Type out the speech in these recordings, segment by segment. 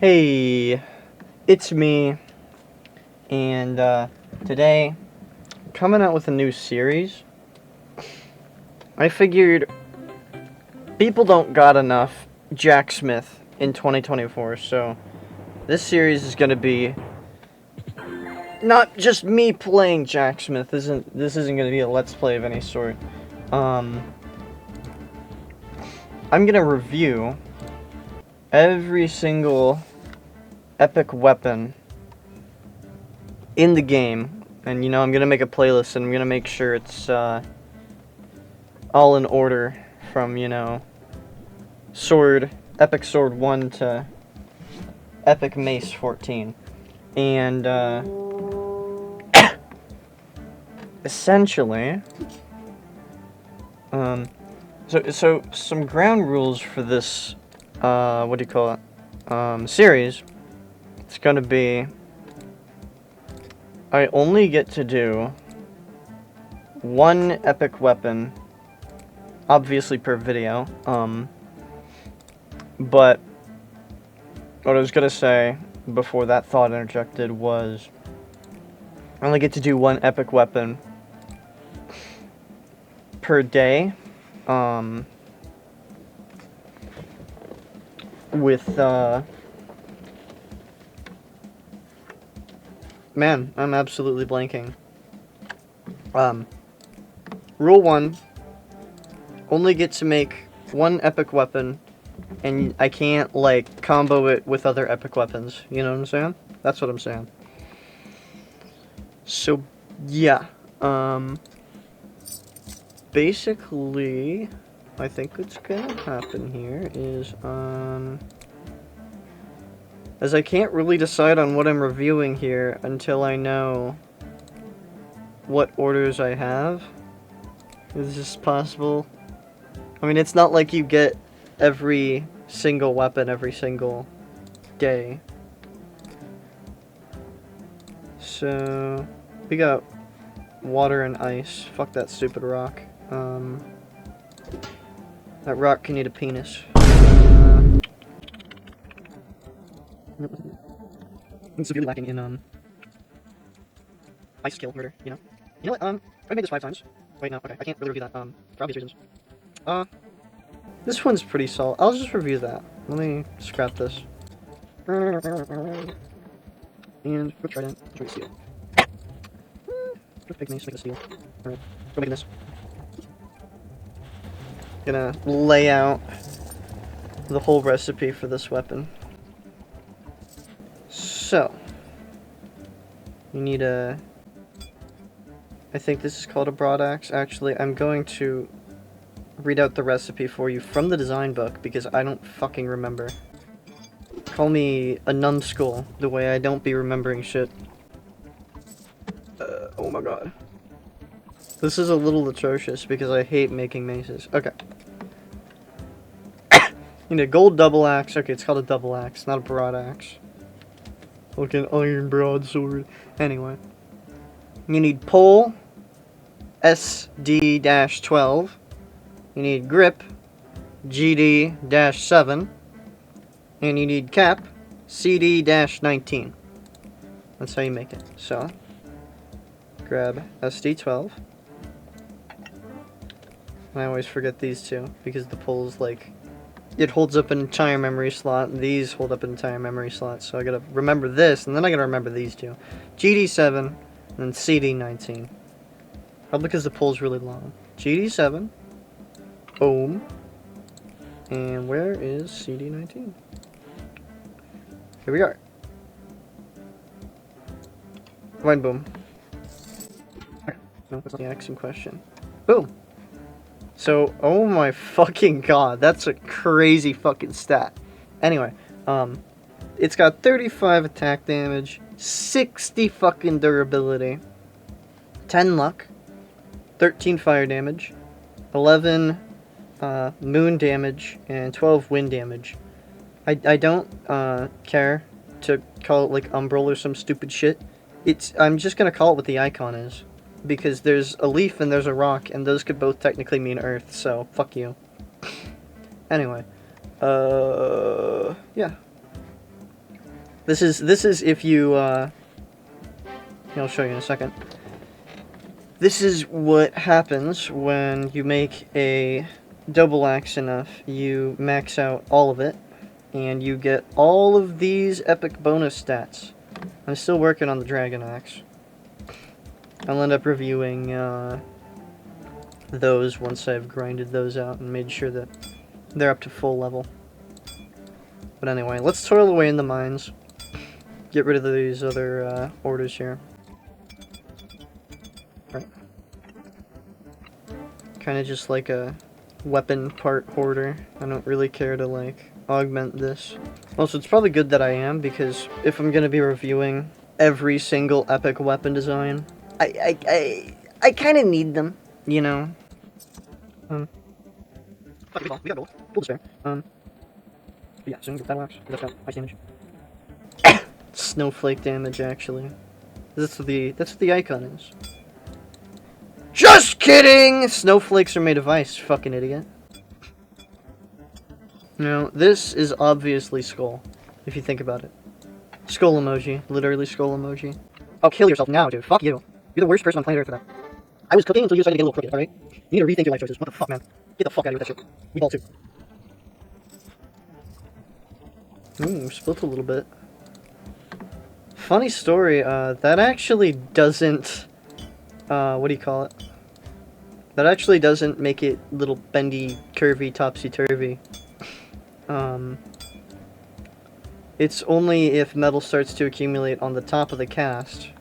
Hey, it's me, and today, coming out with a new series. I figured people don't got enough Jacksmith in 2024, so this series is gonna be not just me playing Jacksmith. This isn't gonna be a let's play of any sort. I'm gonna review every single epic weapon in the game, and I'm gonna make a playlist, and I'm gonna make sure it's all in order from epic sword 1 to epic mace 14, and essentially so some ground rules for this series. It's gonna be, I only get to do one epic weapon, obviously per video, but what I was gonna say before that thought interjected was, I only get to do one epic weapon per day, with, man, I'm absolutely blanking. Rule 1, only get to make one epic weapon, and I can't, like, combo it with other epic weapons. You know what I'm saying? That's what I'm saying. So, yeah. Basically, I think what's gonna happen here is, as I can't really decide on what I'm reviewing here until I know what orders I have. Is this possible? I mean, it's not like you get every single weapon every single day. So, we got water and ice. Fuck that stupid rock. That rock can eat a penis. I'm severely lacking in, ice skill murder, You know what, I made this 5 times. Wait, no, okay, I can't really review that, for obvious reasons. This one's pretty solid. I'll just review that. Let me scrap this. And, quick trident, joint steel. Quick mace, make a steel. Alright, go making this. Gonna lay out the whole recipe for this weapon. So, you need I think this is called a broad axe. Actually, I'm going to read out the recipe for you from the design book because I don't fucking remember. Call me a numbskull, the way I don't be remembering shit. Oh my god. This is a little atrocious because I hate making maces. Okay. You need a gold double axe. Okay, it's called a double axe, not a broad axe. Like an iron broadsword. Anyway. You need pole, SD-12. You need grip, GD-7. And you need cap, CD-19. That's how you make it. So, grab SD-12. And I always forget these two, because the pole's like, it holds up an entire memory slot, and these hold up an entire memory slot, so I gotta remember this, and then I gotta remember these two. GD7, and then CD19. Probably because the pole's really long. GD7, boom, and where is CD19? Here we are. Find boom. No, that's not the axe in question. Boom! So, oh my fucking god, that's a crazy fucking stat. Anyway, it's got 35 attack damage, 60 fucking durability, 10 luck, 13 fire damage, 11 moon damage, and 12 wind damage. I don't care to call it like umbral or some stupid shit. I'm just gonna call it what the icon is. Because there's a leaf and there's a rock, and those could both technically mean earth, so fuck you. Anyway, yeah. This is if you, I'll show you in a second. This is what happens when you make a double axe enough. You max out all of it, and you get all of these epic bonus stats. I'm still working on the dragon axe. I'll end up reviewing those once I've grinded those out and made sure that they're up to full level. But anyway, let's toil away in the mines. Get rid of these other orders here. Right. Kind of just like a weapon part hoarder. I don't really care to like augment this. Also, it's probably good that I am, because if I'm gonna be reviewing every single epic weapon design, I kind of need them, you know. We got gold. Gold is fair. Yeah, so get that axe. That's got ice damage. Snowflake damage, actually. That's what the icon is. Just kidding! Snowflakes are made of ice, fucking idiot. No, this is obviously skull, if you think about it. Skull emoji. Literally skull emoji. Oh, kill yourself now, dude. Fuck you. You're the worst person on planet Earth for that. I was cooking until you decided to get a little crooked, alright? You need to rethink your life choices. What the fuck, man? Get the fuck out of here with that shit. We ball too. Ooh, split a little bit. Funny story, that actually doesn't, what do you call it? That actually doesn't make it little bendy, curvy, topsy-turvy. It's only if metal starts to accumulate on the top of the cast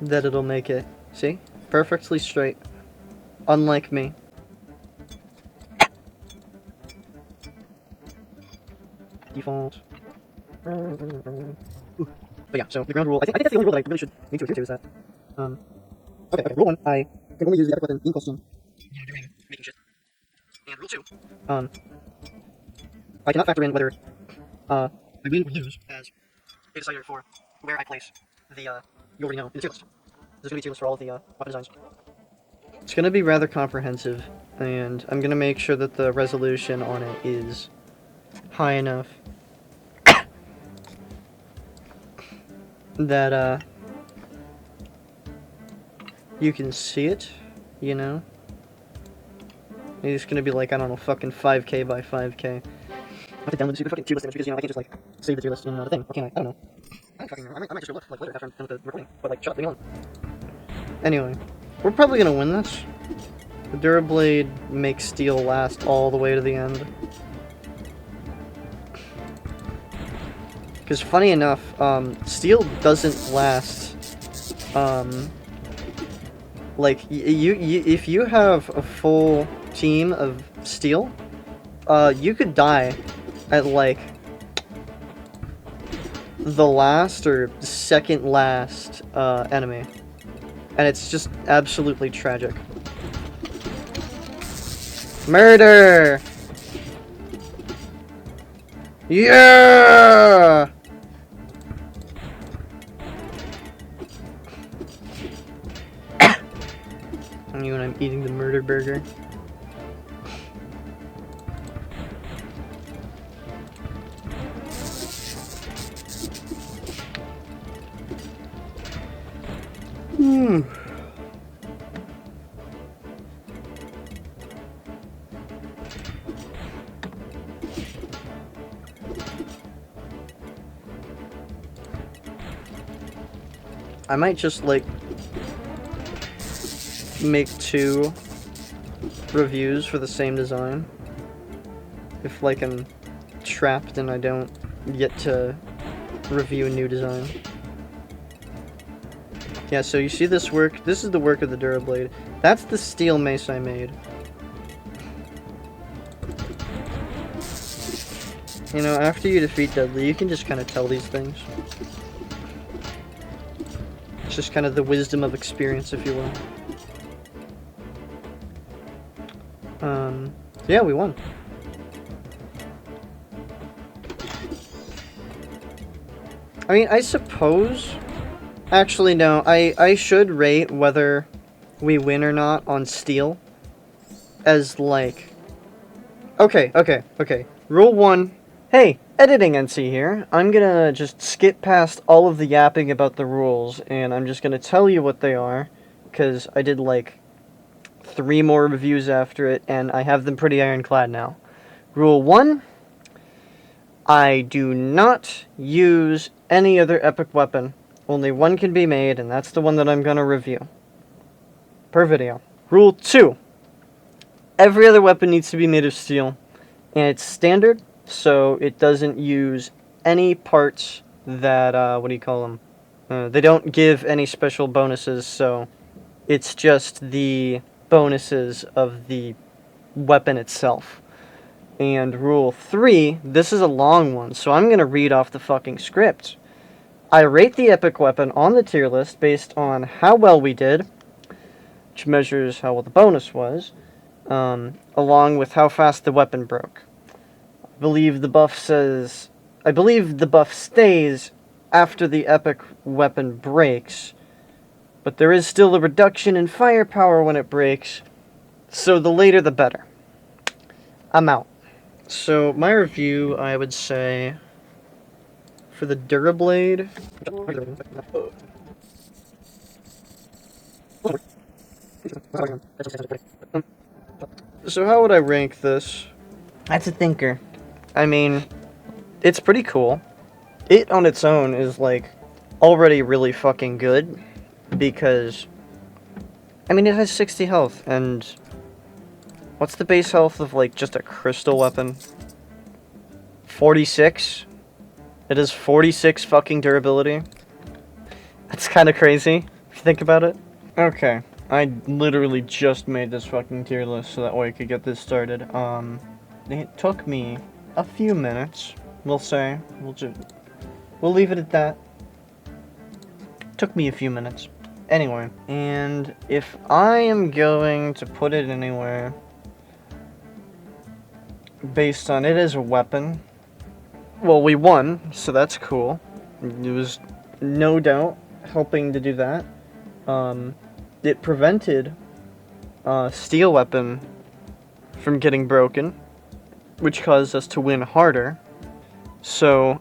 that it'll make it, see? Perfectly straight. Unlike me. Default. Ooh. But yeah, so the ground rule, I think that's the only rule that I really should need to adhere to is that, okay, rule 1, I can only use the epic weapon in costume during making shit. And rule 2, I cannot factor in whether, I win or lose as a decider for where I place the, you already know, in the tier list. There's going to be tier list for all of the, weapon designs. It's going to be rather comprehensive, and I'm going to make sure that the resolution on it is high enough that, you can see it, you know? It's gonna be like, I don't know, fucking 5K by 5K. I have to download the super fucking tier list image because, you know, I can't just, like, save the tier list in the thing. Or can I? I don't know. I might just go look, like, later after I'm done with the recording. But, like, shut up, leave me alone. Anyway, we're probably gonna win this. The Durablade makes steel last all the way to the end. Because, funny enough, steel doesn't last, like, if you have a full team of steel, you could die at, like, the last or second last, enemy. And it's just absolutely tragic. Murder! Yeah! You when I'm eating the murder burger. I might just, like, make 2 reviews for the same design. If, like, I'm trapped and I don't get to review a new design. Yeah, so you see this work? This is the work of the Durablade. That's the steel mace I made. You know, after you defeat Deadly, you can just kind of tell these things. It's just kind of the wisdom of experience, if you will. Yeah, we won. I mean, I suppose... Actually, no. I should rate whether we win or not on steel as, like... Okay. Rule 1. Hey, Editing NC here. I'm gonna just skip past all of the yapping about the rules, and I'm just gonna tell you what they are, because I did like 3 more reviews after it, and I have them pretty ironclad now. Rule 1, I do not use any other epic weapon. Only one can be made, and that's the one that I'm gonna review per video. Rule 2, every other weapon needs to be made of steel, and it's standard, so it doesn't use any parts that, what do you call them? They don't give any special bonuses, so it's just the bonuses of the weapon itself. And rule 3, this is a long one, so I'm going to read off the fucking script. I rate the epic weapon on the tier list based on how well we did, which measures how well the bonus was, along with how fast the weapon broke. I believe the buff stays after the epic weapon breaks, but there is still a reduction in firepower when it breaks, so the later the better. I'm out. So my review, I would say, for the Durablade, so how would I rank this? That's a thinker. I mean, it's pretty cool. It on its own is, like, already really fucking good, because, I mean, it has 60 health, and what's the base health of, like, just a crystal weapon? 46? It has 46 fucking durability? That's kind of crazy, if you think about it. Okay, I literally just made this fucking tier list so that way I could get this started. It took me a few minutes, we'll say. We'll leave it at that. Took me a few minutes. Anyway, and if I am going to put it anywhere based on it as a weapon, well, we won, so that's cool. It was no doubt helping to do that. It prevented steel weapon from getting broken, which caused us to win harder. So,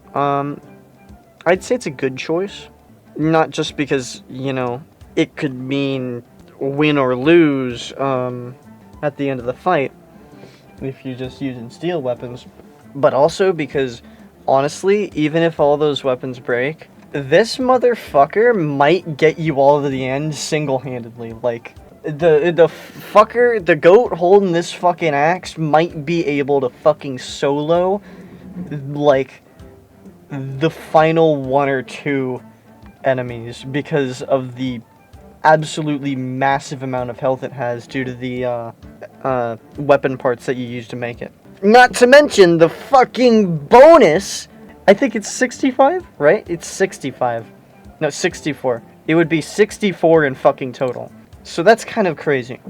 I'd say it's a good choice. Not just because, you know, it could mean win or lose at the end of the fight if you're just using steel weapons, but also because, honestly, even if all those weapons break, this motherfucker might get you all to the end single-handedly. Like, the goat holding this fucking axe might be able to fucking solo, like, the final 1 or 2 enemies because of the absolutely massive amount of health it has due to the weapon parts that you use to make it. Not to mention the fucking bonus. I think it's 65, right? It's 65. No, 64. It would be 64 in fucking total. So that's kind of crazy.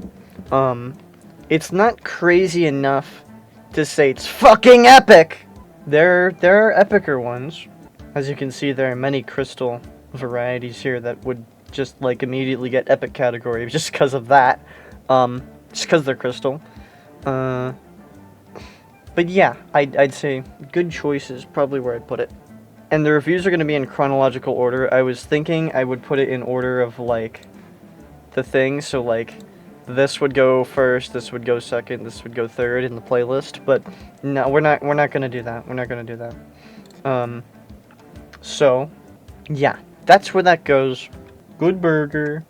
It's not crazy enough to say it's fucking epic. There are epicer ones. As you can see, there are many crystal varieties here that would just, like, immediately get epic category just because of that. Just because they're crystal. But yeah, I'd say good choice is probably where I'd put it. And the reviews are going to be in chronological order. I was thinking I would put it in order of, like, the things. So, like, this would go first, this would go second, this would go third in the playlist. But no, we're not going to do that. We're not going to do that. So, yeah, that's where that goes. Good burger.